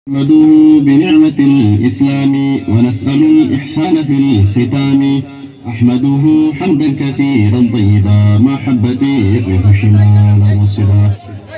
نحمده بنعمة الإسلام ونسأل الإحسان في الختام. أحمده حمدا كثيرا طيبا ما حبت الروح شمال وصبا،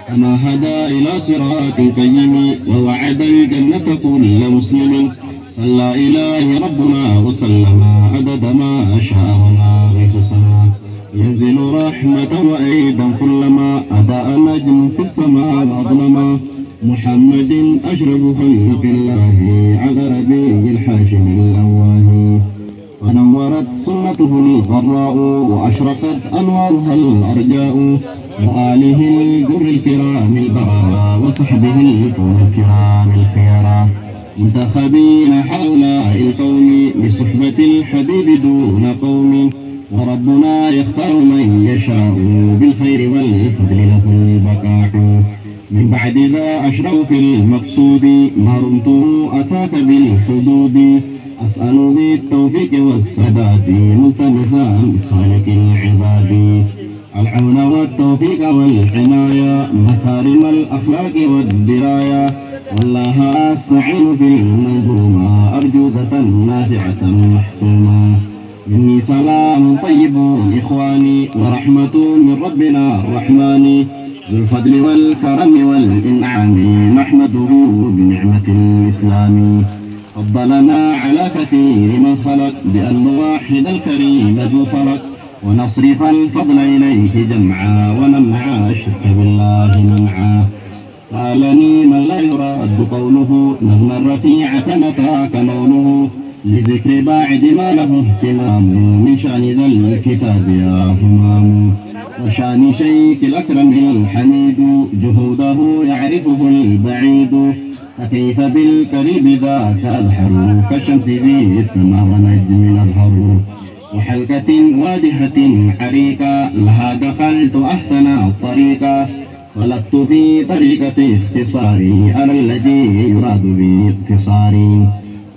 كما هدى إلى صراط قيم ووعد الجنة كل مسلم. صلى إلهي ربنا وسلم عدد ما شاء وما غيث سما. ينزل رحمة وأيضا كلما أضاء نجم في السماء أظلما. محمد أشرف خلق الله على ربيع الحاشم الأواه، ونورت سنته الغراء وأشرقت أنوارها الأرجاء. وآله الجر الكرام البررا وصحبه الكون الكرام الخيرا، منتخبين هؤلاء القوم بصحبة الحبيب دون قوم. وربنا يختار من يشاء بالخير والفضل له البقاء. من بعد ذا أشرف في المقصود ما رمته أتاك بالحدود. أسأل بالتوفيق والسداد ملتمسا خالق العباد العون والتوفيق والعناية، مكارم الأخلاق والدراية. والله أستعين في المنظومة أرجوزة نافعة محكومة. مني سلام طيب إخواني ورحمة من ربنا الرحمن، ذو الفضل والكرم والإنعام نحمده بنعمة الإسلام. فضلنا على كثير من خلق بأن نوحد الكريم ذو فرق، ونصرف الفضل إليه جمعا ونمنع الشرك بالله منعا. سألني من لا يراد قوله نظما رفيعة نتاك مونه، لذكر بعد ما له اهتمام من شأن ذا الكتاب يا همام. وشأن شيخ الأكرم الحميد جهوده يعرفه البعيد، فكيف بالقريب ذاك أظهر كالشمس في السماء ونجم أظهر. وحلقة واضحة حريقة لها دخلت أحسن الطريقة، سلكت في طريقة اختصاري على الذي يراد باختصاري.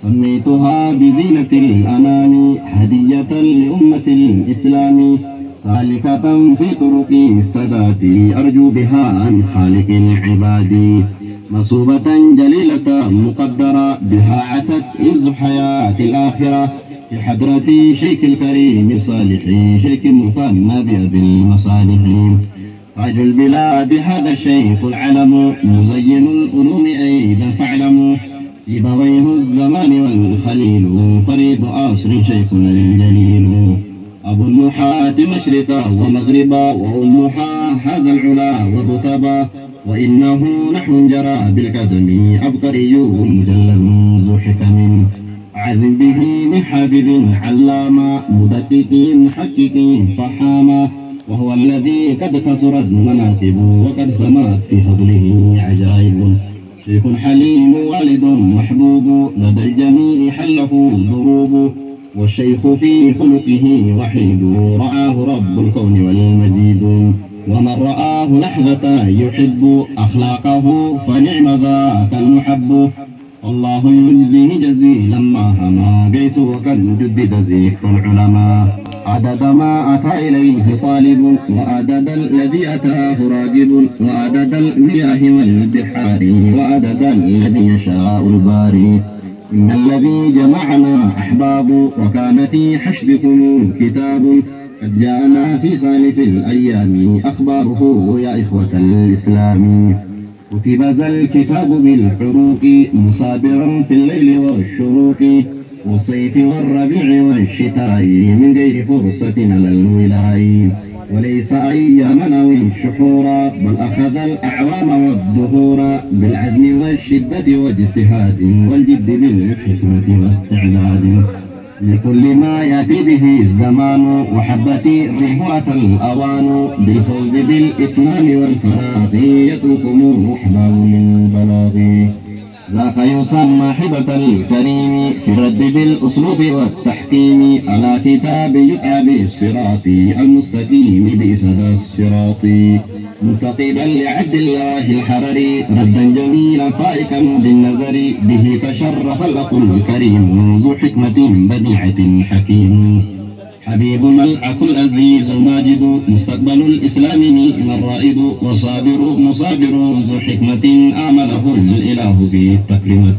سميتها بزينة الأنام هدية لأمة الإسلام، سالكة في طرق السادات أرجو بها عن خالق العباد. مصوبة جليلة مقدرة بها عتت إز حياة الآخرة، في حضرة شيخ الكريم الصالح شيخ المثنى بأبي المصالح. تاج البلاد هذا الشيخ العلم مزين العلوم أيضا فاعلموا. سيبويه الزمان والخليل فريد عصر شيخنا الجليل. أبو النحاة مشرقا ومغربا وأمها هذا العلا والرتبا. وإنه نحو جرى بالقدم عبقري مجلد ذو حكم، عزم به من حافظ علامة مدقق محقق فحاما. وهو الذي قد كسرت مناقب وقد سمات في فضله عجائب. شيخ حليم والد محبوب لدى الجميع حله الضروب. والشيخ في خلقه وحيد رعاه رب الكون والمجيد. ومن رآه لحظة يحب أخلاقه فنعم ذاك المحب. الله يجزيه جزيلا ما هما قيس وقد جدد ذكر العلماء. عدد ما أتى إليه طالب وعدد الذي أتاه راجب، وعدد المياه والبحار وعدد الذي يشاء الباري. إن الذي جمعنا أحباب وكان في حشدكم كتاب، قد جاءنا في سالف الأيام أخباره يا إخوة الإسلام. كتب ذا الكتاب بالحروق مسابرا في الليل والشروق، والصيف والربيع والشتاء من غير فرصة على الولاء. وليس أيامنا والشحورا بل أخذ الأعوام والدهور، بالعزم والشدة واجتهاد والجد بالحكمة واستعداد. لكل ما يأتي به الزمان وحبتي رهوة الأوان، بالفوز بالإتمام والفراغ يتركم أحباب من بلاغ. ذاك يسمى حبة الكريم في الرد بالأسلوب والتحكيم، على كتاب يدعى بالصراط المستقيم بإسد الصراط. منتقبا لعبد الله الحرري ردا جميلا فائقا بالنظر، به تشرف الأخ الكريم ذو حكمة بديعة حكيم. حبيب ملعك العزيز ماجد مستقبل الإسلام نعم الرائد وصابر مصابر ذو حكمة أعمله الإله بالتكريمة.